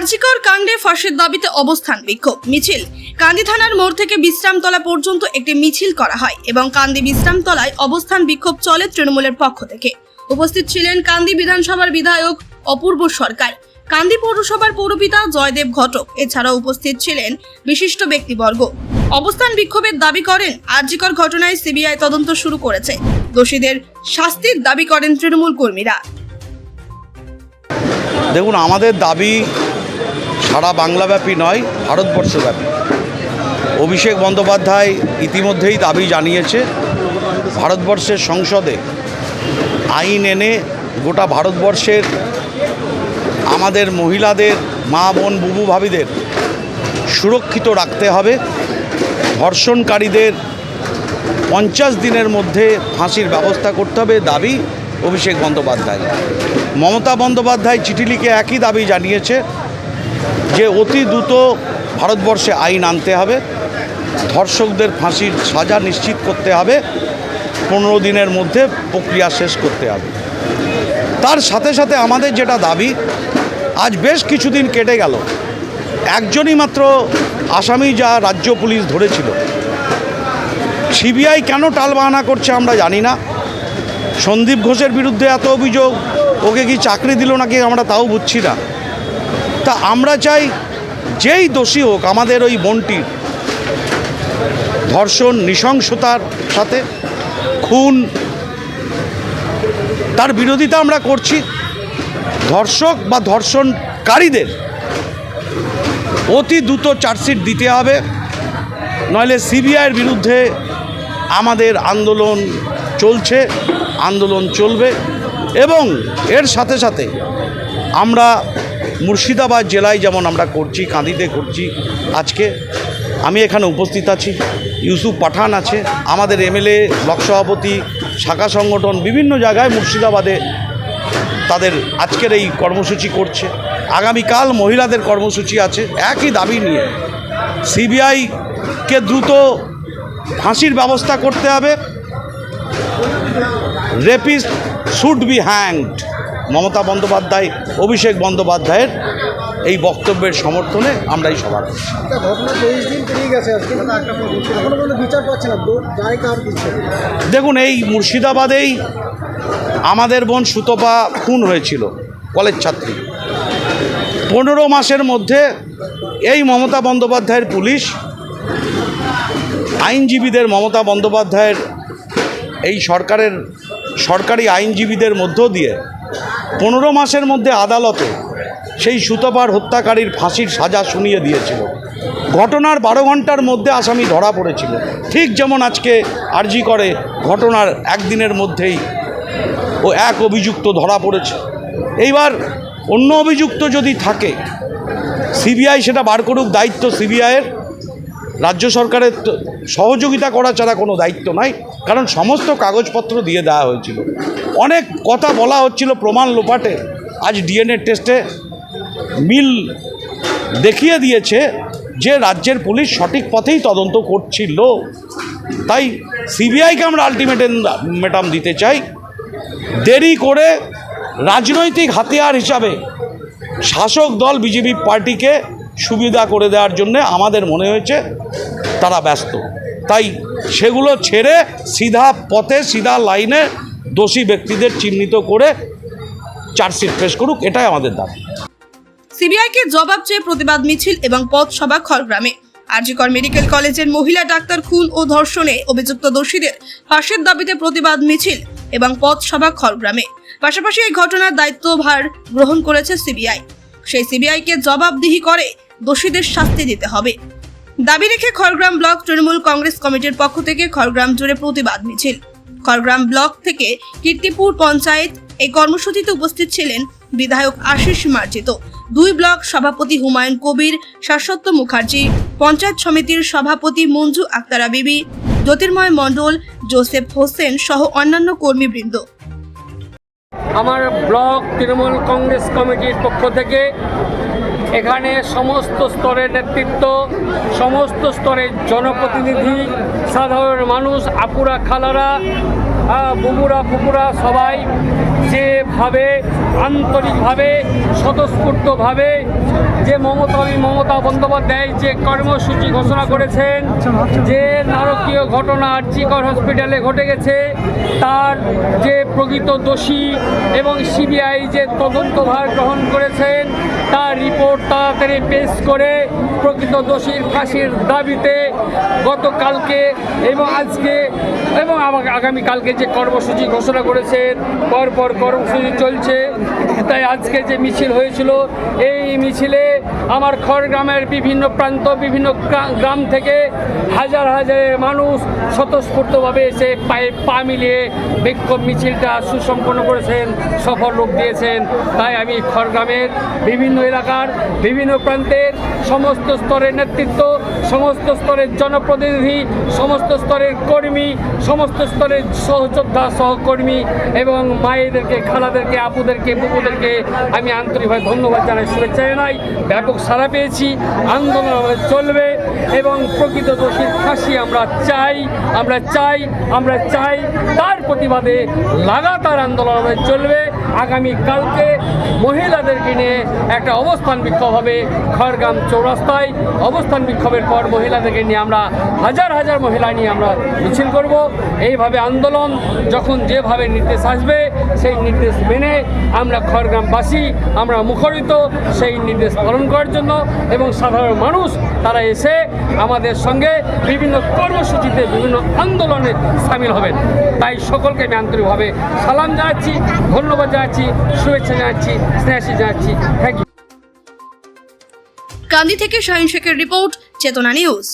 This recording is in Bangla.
আরজিকর কাণ্ডে ফাঁসির দাবিতে অবস্থান বিক্ষোভ মিছিল। কান্দি থানার মোড় থেকে বিশ্রামতলা পর্যন্ত একটি মিছিল করা হয় এবং কান্দি বিশ্রামতলায় অবস্থান বিক্ষোভ চলে তৃণমূলের পক্ষ থেকে। উপস্থিত ছিলেন কান্দি বিধানসভার বিধায়ক অপূর্ব সরকার, কান্দি পৌরসভার পৌরপিতা জয়দেব ঘটক, এছাড়াও উপস্থিত ছিলেন বিশিষ্ট ব্যক্তিবর্গ। অবস্থান বিক্ষোভের দাবি করেন আরজিকর ঘটনায় সিবিআই তদন্ত শুরু করেছে, দোষীদের শাস্তির দাবি করেন তৃণমূল কর্মীরা। দেখুন, আমাদের দাবি সারা বাংলাব্যাপী নয়, ভারতবর্ষব্যাপী। অভিষেক বন্দ্যোপাধ্যায় ইতিমধ্যেই দাবি জানিয়েছে ভারতবর্ষের সংসদে আইন এনে গোটা ভারতবর্ষের আমাদের মহিলাদের, মা বোন, বুবু ভাবিদের সুরক্ষিত রাখতে হবে। ধর্ষণকারীদের 50 দিনের মধ্যে ফাঁসির ব্যবস্থা করতে হবে, দাবি অভিষেক বন্দ্যোপাধ্যায়। মমতা বন্দ্যোপাধ্যায় চিঠি লিখে একই দাবি জানিয়েছে যে অতি দ্রুত ভারতবর্ষে আইন আনতে হবে, ধর্ষকদের ফাঁসির সাজা নিশ্চিত করতে হবে, 15 দিনের মধ্যে প্রক্রিয়া শেষ করতে হবে। তার সাথে সাথে আমাদের যেটা দাবি, আজ বেশ কিছুদিন কেটে গেল, একজনই মাত্র আসামি যা রাজ্য পুলিশ ধরেছিল। সিবিআই কেন টালবাহানা করছে আমরা জানি না। সন্দীপ ঘোষের বিরুদ্ধে এত অভিযোগ, ওকে কি চাকরি দিল নাকি আমরা তাও বুঝছি না। তা আমরা চাই যেই দোষী হোক, আমাদের ওই বোনটির ধর্ষণ, নৃশংসতার সাথে খুন, তার বিরোধিতা আমরা করছি। ধর্ষক বা ধর্ষণকারীদের অতি দ্রুত চার্জশিট দিতে হবে, নইলে সিবিআইয়ের বিরুদ্ধে আমাদের আন্দোলন চলছে, আন্দোলন চলবে। এবং এর সাথে সাথে আমরা মুর্শিদাবাদ জেলায় যেমন আমরা করছি, কাঁদিতে করছি। আজকে আমি এখানে উপস্থিত আছি, ইউসুফ পাঠান আছে, আমাদের এমএলএ, ব্লক সভাপতি, শাখা সংগঠন বিভিন্ন জায়গায় মুর্শিদাবাদে তাদের আজকের এই কর্মসূচি করছে। আগামীকাল মহিলাদের কর্মসূচি আছে একই দাবি নিয়ে। সিবিআইকে দ্রুত ফাঁসির ব্যবস্থা করতে হবে, rapist should be hanged. Mamata Bandyopadhyay, Abhishek বন্দ্যোপাধ্যায়ের এই বক্তব্যের সমর্থনে আমরা এই সভা করছি। দেখুন, এই মুর্শিদাবাদেই আমাদের বোন সুতপা খুন হয়েছিল, কলেজ ছাত্রী। 15 মাসের মধ্যে এই মমতা বন্দ্যোপাধ্যায়ের পুলিশ, আইনজীবীদের, মমতা বন্দ্যোপাধ্যায়ের এই সরকারের সরকারি আইনজীবীদের মধ্য দিয়ে 15 মাসের মধ্যে আদালতে সেই সুতপার হত্যাকারীর ফাঁসির সাজা শুনিয়ে দিয়েছিল। ঘটনার 12 ঘন্টার মধ্যে আসামি ধরা পড়েছিল, ঠিক যেমন আজকে আরজি করে ঘটনার একদিনের মধ্যেই এক অভিযুক্ত ধরা পড়েছে। এইবার অন্য অভিযুক্ত যদি থাকে, সিবিআই সেটা বার করুক, দায়িত্ব সিবিআইয়ের। রাজ্য সরকারের সহযোগিতা করা ছাড়া কোনো দায়িত্ব নাই, কারণ সমস্ত কাগজপত্র দিয়ে দেওয়া হয়েছিল। অনেক কথা বলা হচ্ছিল প্রমাণ লোপাটে, আজ ডিএনএ টেস্টে মিল দেখিয়ে দিয়েছে যে রাজ্যের পুলিশ সঠিক পথেই তদন্ত করছিল। তাই সিবিআইকে আমরা আলটিমেটাম দিতে চাই, দেরি করে রাজনৈতিক হাতিয়ার হিসাবে শাসক দল বিজেপি পার্টিকে সুবিধা করে দেওয়ার জন্য আমাদের মনে হয়েছে তারা ব্যস্ত। তাই সেগুলো ছেড়ে সিধা পথে, সিধা লাইনে দোষী ব্যক্তিদের চিহ্নিত করে চার্জশিট পেশ করুক, এটাই আমাদের দাবি। সিবিআইকে জবাব চেয়ে প্রতিবাদ মিছিল এবং পথসভা খড়গ্রামে। আরজিকর মেডিকেল কলেজের মহিলা ডাক্তার খুন ও ধর্ষণে অভিযুক্ত দোষীদের ফাঁসির দাবিতে প্রতিবাদ মিছিল এবং পথসভা খড়গ্রামে। পাশাপাশি এই ঘটনার দায়িত্বভার গ্রহণ করেছে সিবিআই, সেই সিবিআইকে জবাবদিহি করে দোষীদের শাস্তি দিতে হবে দাবি রেখে খড়গ্রাম ব্লক তৃণমূল কংগ্রেস কমিটির পক্ষ থেকে খড়গ্রাম জুড়ে প্রতিবাদ মিছিল। খড়গ্রাম ব্লক থেকে কীর্তিপুর পঞ্চায়েত এই কর্মসূচিতে উপস্থিত ছিলেন বিধায়ক আশিস মার্জিত, 2 ব্লক সভাপতি হুমায়ুন কবির, শাশ্বত মুখার্জি, পঞ্চায়েত সমিতির সভাপতি মঞ্জু আক্তারা বিবি, জ্যোতির্ময় মণ্ডল, জোসেফ হোসেন সহ অন্যান্য কর্মীবৃন্দ। আমার ব্লক তৃণমূল কংগ্রেস কমিটির পক্ষ থেকে এখানে সমস্ত স্তরের নেতৃত্ব, সমস্ত স্তরের জনপ্রতিনিধি, সাধারণ মানুষ, আপুরা, খালারা, বুবুরা, ফুপুরা সবাই যেভাবে আন্তরিকভাবে স্বতঃস্ফূর্তভাবে যে মমতা বন্দ্যোপাধ্যায় যে কর্মসূচি ঘোষণা করেছেন, যে নারকীয় ঘটনা আরজিকর হসপিটালে ঘটে গেছে তার যে প্রকৃত দোষী এবং সিবিআই যে তদন্তভার গ্রহণ করেছেন তার রিপোর্ট তাড়াতাড়ি পেশ করে প্রকৃত দোষীর ফাঁসির দাবিতে গতকালকে এবং আজকে এবং আগামীকালকে যে কর্মসূচি ঘোষণা করেছেন, পরপর কর্মসূচি চলছে। তাই আজকে যে মিছিল হয়েছিল, এই মিছিলে আমার খড়গ্রামের বিভিন্ন প্রান্ত, বিভিন্ন গ্রাম থেকে হাজার হাজার মানুষ স্বতঃস্ফূর্তভাবে এসে পায়ে পা মিলিয়ে বিক্ষোভ মিছিলটা সুসম্পন্ন করেছেন, সফল রূপ দিয়েছেন। তাই আমি খড়গ্রামের বিভিন্ন এলাকার বিভিন্ন প্রান্তের সমস্ত স্তরের নেতৃত্ব, সমস্ত স্তরের জনপ্রতিনিধি, সমস্ত স্তরের কর্মী, সমস্ত স্তরের সহযোদ্ধা সহকর্মী এবং মায়েদেরকে, খালাদেরকে, আপুদেরকে, বুবুদেরকে আমি আন্তরিকভাবে ধন্যবাদ জানাই, শুভেচ্ছা জানাই। ব্যাপক সাড়া পেয়েছি, আন্দোলন আমাদের চলবে এবং প্রকৃত দোষীর ফাঁসি আমরা চাই। তার প্রতিবাদে লাগাতার আন্দোলন আমাদের চলবে। আগামীকালকে মহিলাদেরকে নিয়ে একটা অবস্থান বিক্ষোভ হবে খড়গ্রাম চৌরাস্তায়। অবস্থান বিক্ষোভের পর মহিলাদেরকে নিয়ে আমরা হাজার হাজার মহিলা নিয়ে আমরা মিছিল করব। এইভাবে আন্দোলন যখন যেভাবে নির্দেশ আসবে সেই নির্দেশ মেনে আমরা খড়গ্রামবাসী আমরা মুখরিত সেই নির্দেশ পালন করার জন্য, এবং সাধারণ মানুষ তারা এসে আমাদের সঙ্গে বিভিন্ন কর্মসূচিতে, বিভিন্ন আন্দোলনে সামিল হবেন। তাই সকলকে আমি আন্তরিকভাবে সালাম জানাচ্ছি, ধন্যবাদ জানাচ্ছি, শুভেচ্ছা জানাচ্ছি, স্নেহাশী জানাচ্ছি। Thank you. কান্দি থেকে শাহিন শেখের রিপোর্ট, চেতনা নিউজ।